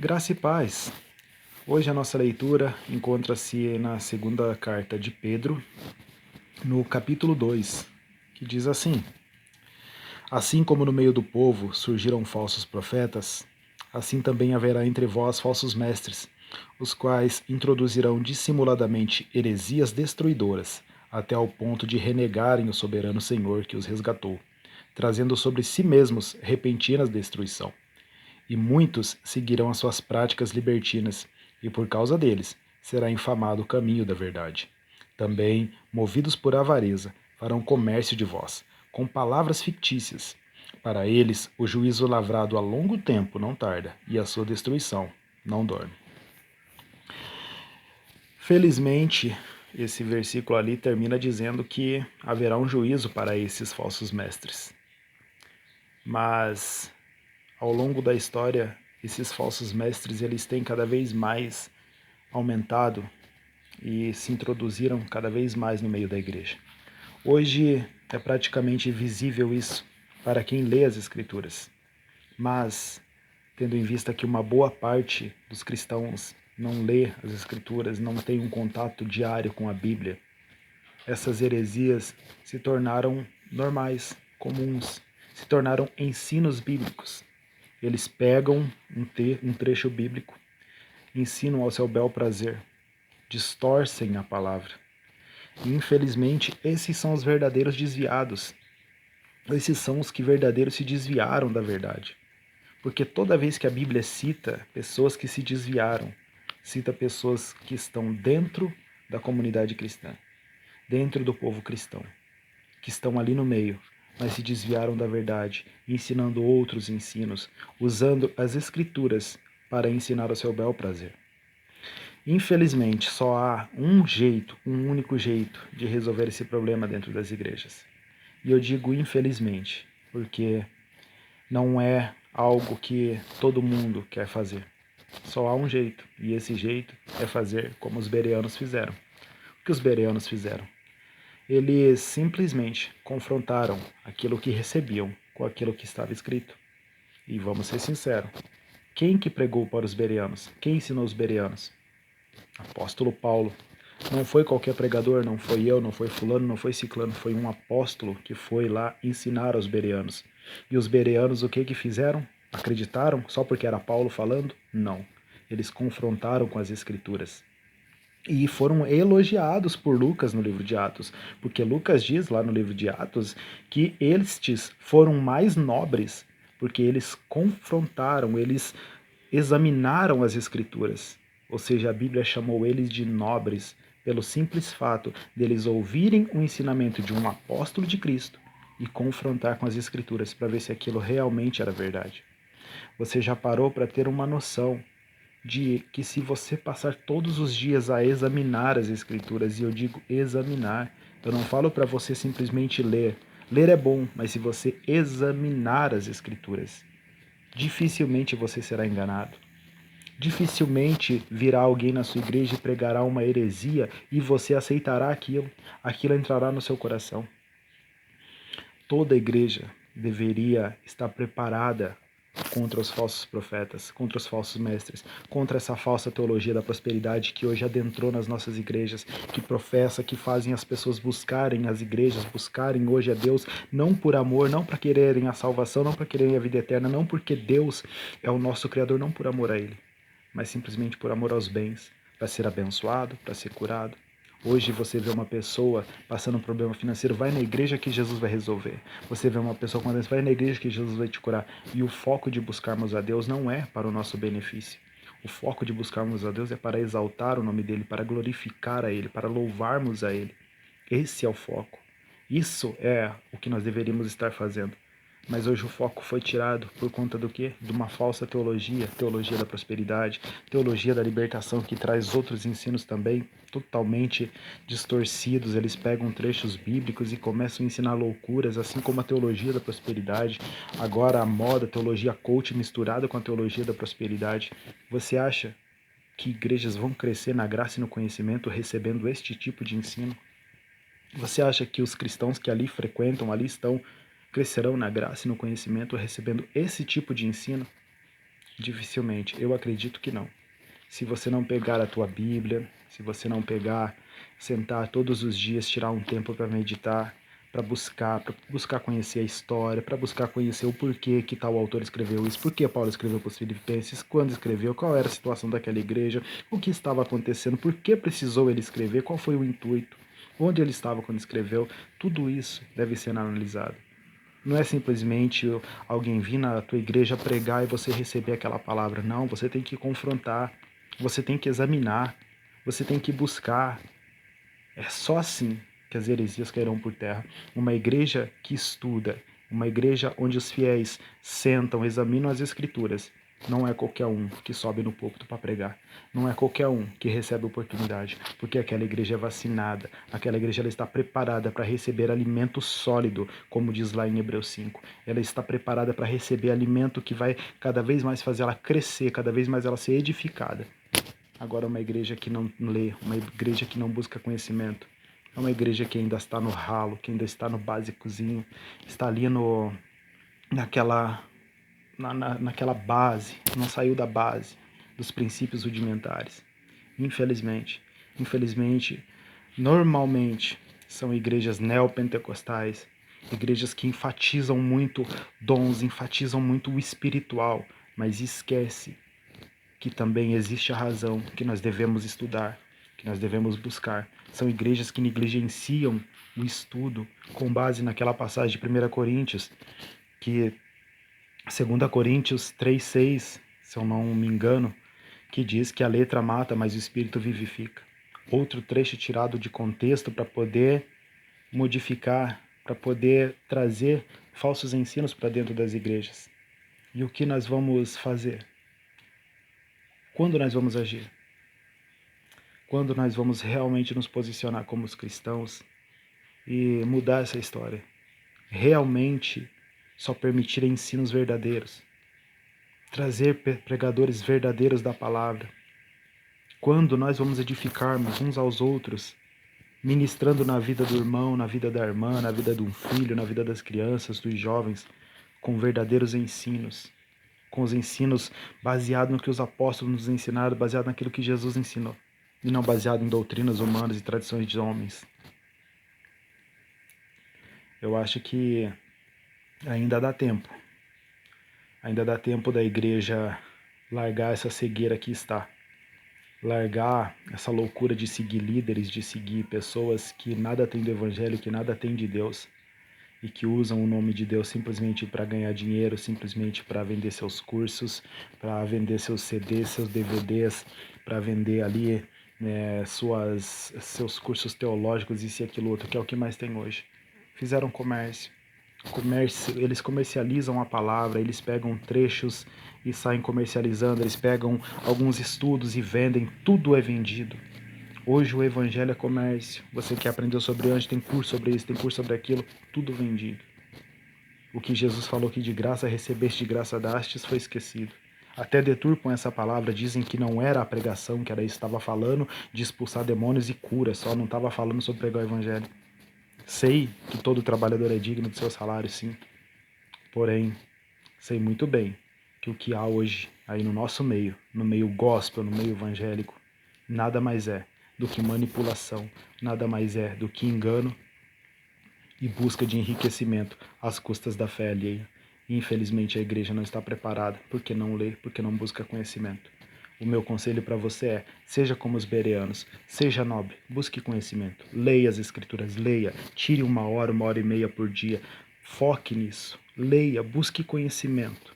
Graça e paz. Hoje a nossa leitura encontra-se na segunda carta de Pedro, no capítulo 2, que diz assim: Assim como no meio do povo surgiram falsos profetas, assim também haverá entre vós falsos mestres, os quais introduzirão dissimuladamente heresias destruidoras, até ao ponto de renegarem o soberano Senhor que os resgatou, trazendo sobre si mesmos repentina destruição. E muitos seguirão as suas práticas libertinas, e por causa deles será infamado o caminho da verdade. Também, movidos por avareza, farão comércio de vós, com palavras fictícias. Para eles, o juízo lavrado a longo tempo não tarda, e a sua destruição não dorme. Felizmente, esse versículo ali termina dizendo que haverá um juízo para esses falsos mestres. Mas ao longo da história, esses falsos mestres eles têm cada vez mais aumentado e se introduziram cada vez mais no meio da igreja. Hoje é praticamente visível isso para quem lê as Escrituras, mas tendo em vista que uma boa parte dos cristãos não lê as Escrituras, não tem um contato diário com a Bíblia, essas heresias se tornaram normais, comuns, se tornaram ensinos bíblicos. Eles pegam um trecho bíblico, ensinam ao seu bel prazer, distorcem a palavra. E, infelizmente, esses são os verdadeiros desviados. Esses são os que verdadeiros se desviaram da verdade. Porque toda vez que a Bíblia cita pessoas que se desviaram, cita pessoas que estão dentro da comunidade cristã, dentro do povo cristão, que estão ali no meio, mas se desviaram da verdade, ensinando outros ensinos, usando as escrituras para ensinar o seu bel prazer. Infelizmente, só há um jeito, um único jeito de resolver esse problema dentro das igrejas. E eu digo infelizmente, porque não é algo que todo mundo quer fazer. Só há um jeito, e esse jeito é fazer como os bereanos fizeram. O que os bereanos fizeram? Eles simplesmente confrontaram aquilo que recebiam com aquilo que estava escrito. E vamos ser sinceros, quem que pregou para os bereanos? Quem ensinou os bereanos? Apóstolo Paulo. Não foi qualquer pregador, não foi eu, não foi fulano, não foi ciclano, foi um apóstolo que foi lá ensinar aos bereanos. E os bereanos o que que fizeram? Acreditaram só porque era Paulo falando? Não. Eles confrontaram com as escrituras. E foram elogiados por Lucas no livro de Atos, porque Lucas diz lá no livro de Atos que estes foram mais nobres, porque eles confrontaram, eles examinaram as escrituras. Ou seja, a Bíblia chamou eles de nobres pelo simples fato deles ouvirem o ensinamento de um apóstolo de Cristo e confrontar com as escrituras para ver se aquilo realmente era verdade. Você já parou para ter uma noção de que se você passar todos os dias a examinar as escrituras, e eu digo examinar, eu não falo para você simplesmente ler. Ler é bom, mas se você examinar as escrituras, dificilmente você será enganado. Dificilmente virá alguém na sua igreja e pregará uma heresia e você aceitará aquilo. Aquilo entrará no seu coração. Toda igreja deveria estar preparada contra os falsos profetas, contra os falsos mestres, contra essa falsa teologia da prosperidade que hoje adentrou nas nossas igrejas, que professa, que fazem as pessoas buscarem as igrejas, buscarem hoje a Deus, não por amor, não para quererem a salvação, não para quererem a vida eterna, não porque Deus é o nosso Criador, não por amor a Ele, mas simplesmente por amor aos bens, para ser abençoado, para ser curado. Hoje você vê uma pessoa passando um problema financeiro, vai na igreja que Jesus vai resolver. Você vê uma pessoa com doença, vai na igreja que Jesus vai te curar. E o foco de buscarmos a Deus não é para o nosso benefício. O foco de buscarmos a Deus é para exaltar o nome dEle, para glorificar a Ele, para louvarmos a Ele. Esse é o foco. Isso é o que nós deveríamos estar fazendo. Mas hoje o foco foi tirado por conta do quê? De uma falsa teologia, teologia da prosperidade, teologia da libertação, que traz outros ensinos também totalmente distorcidos. Eles pegam trechos bíblicos e começam a ensinar loucuras, assim como a teologia da prosperidade. Agora a moda, teologia coach misturada com a teologia da prosperidade. Você acha que igrejas vão crescer na graça e no conhecimento recebendo este tipo de ensino? Você acha que os cristãos que ali frequentam, ali estão, crescerão na graça e no conhecimento recebendo esse tipo de ensino? Dificilmente. Eu acredito que não. Se você não pegar a tua Bíblia, se você não pegar, sentar todos os dias, tirar um tempo para meditar, para buscar conhecer a história, para buscar conhecer o porquê que tal autor escreveu isso, por que Paulo escreveu para os Filipenses, quando escreveu, qual era a situação daquela igreja, o que estava acontecendo, por que precisou ele escrever, qual foi o intuito, onde ele estava quando escreveu, tudo isso deve ser analisado. Não é simplesmente alguém vir na tua igreja pregar e você receber aquela palavra. Não, você tem que confrontar, você tem que examinar, você tem que buscar. É só assim que as heresias cairão por terra. Uma igreja que estuda, uma igreja onde os fiéis sentam, examinam as escrituras. Não é qualquer um que sobe no púlpito para pregar. Não é qualquer um que recebe oportunidade, porque aquela igreja é vacinada, aquela igreja ela está preparada para receber alimento sólido, como diz lá em Hebreus 5. Ela está preparada para receber alimento que vai cada vez mais fazer ela crescer, cada vez mais ela ser edificada. Agora, uma igreja que não lê, uma igreja que não busca conhecimento, é uma igreja que ainda está no ralo, que ainda está no básicozinho, está ali naquela, naquela base, não saiu da base, dos princípios rudimentares. Infelizmente, normalmente são igrejas neopentecostais, igrejas que enfatizam muito dons, enfatizam muito o espiritual, mas esquece que também existe a razão, que nós devemos estudar, que nós devemos buscar. São igrejas que negligenciam o estudo com base naquela passagem de 1 Coríntios, que 2 Coríntios 3,6, se eu não me engano, que diz que a letra mata, mas o espírito vivifica. Outro trecho tirado de contexto para poder modificar, para poder trazer falsos ensinos para dentro das igrejas. E o que nós vamos fazer? Quando nós vamos agir? Quando nós vamos realmente nos posicionar como os cristãos e mudar essa história? Realmente só permitir ensinos verdadeiros, trazer pregadores verdadeiros da palavra. Quando nós vamos edificarmos uns aos outros, ministrando na vida do irmão, na vida da irmã, na vida de um filho, na vida das crianças, dos jovens, com verdadeiros ensinos, com os ensinos baseados no que os apóstolos nos ensinaram, baseado naquilo que Jesus ensinou, e não baseado em doutrinas humanas e tradições de homens. Eu acho que ainda dá tempo. Ainda dá tempo da igreja largar essa cegueira que está. Largar essa loucura de seguir líderes, de seguir pessoas que nada têm do evangelho, que nada têm de Deus e que usam o nome de Deus simplesmente para ganhar dinheiro, simplesmente para vender seus cursos, para vender seus CDs, seus DVDs, para vender ali seus cursos teológicos, isso e aquilo outro, que é o que mais tem hoje. Fizeram comércio. Eles comercializam a palavra, eles pegam trechos e saem comercializando, eles pegam alguns estudos e vendem, tudo é vendido. Hoje o evangelho é comércio. Você que aprendeu sobre anjo, tem curso sobre isso, tem curso sobre aquilo, tudo vendido. O que Jesus falou que de graça recebeste, de graça dastes, foi esquecido. Até deturpam essa palavra, dizem que não era a pregação, que era isso, estava falando de expulsar demônios e cura, só não estava falando sobre pregar o evangelho. Sei que todo trabalhador é digno do seu salário, sim. Porém, sei muito bem que o que há hoje aí no nosso meio, no meio gospel, no meio evangélico, nada mais é do que manipulação, nada mais é do que engano e busca de enriquecimento às custas da fé alheia. E, infelizmente, a igreja não está preparada porque não lê, porque não busca conhecimento. O meu conselho para você é: seja como os bereanos, seja nobre, busque conhecimento, leia as escrituras, leia, tire 1 hora e meia por dia, foque nisso, leia, busque conhecimento.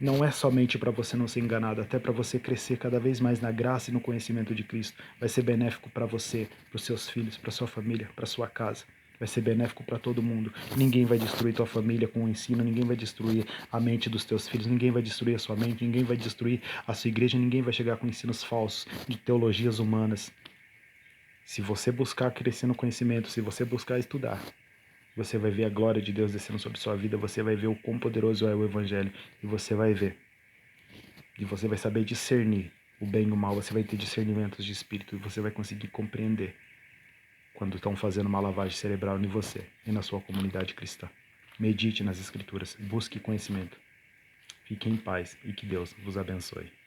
Não é somente para você não ser enganado, até para você crescer cada vez mais na graça e no conhecimento de Cristo. Vai ser benéfico para você, para os seus filhos, para sua família, para sua casa. Vai ser benéfico para todo mundo. Ninguém vai destruir tua família com o ensino, ninguém vai destruir a mente dos teus filhos, ninguém vai destruir a sua mente, ninguém vai destruir a sua igreja, ninguém vai chegar com ensinos falsos de teologias humanas. Se você buscar crescer no conhecimento, se você buscar estudar, você vai ver a glória de Deus descendo sobre sua vida, você vai ver o quão poderoso é o Evangelho, e você vai ver. E você vai saber discernir o bem e o mal, você vai ter discernimentos de espírito, e você vai conseguir compreender quando estão fazendo uma lavagem cerebral em você e na sua comunidade cristã. Medite nas Escrituras, busque conhecimento. Fiquem em paz e que Deus vos abençoe.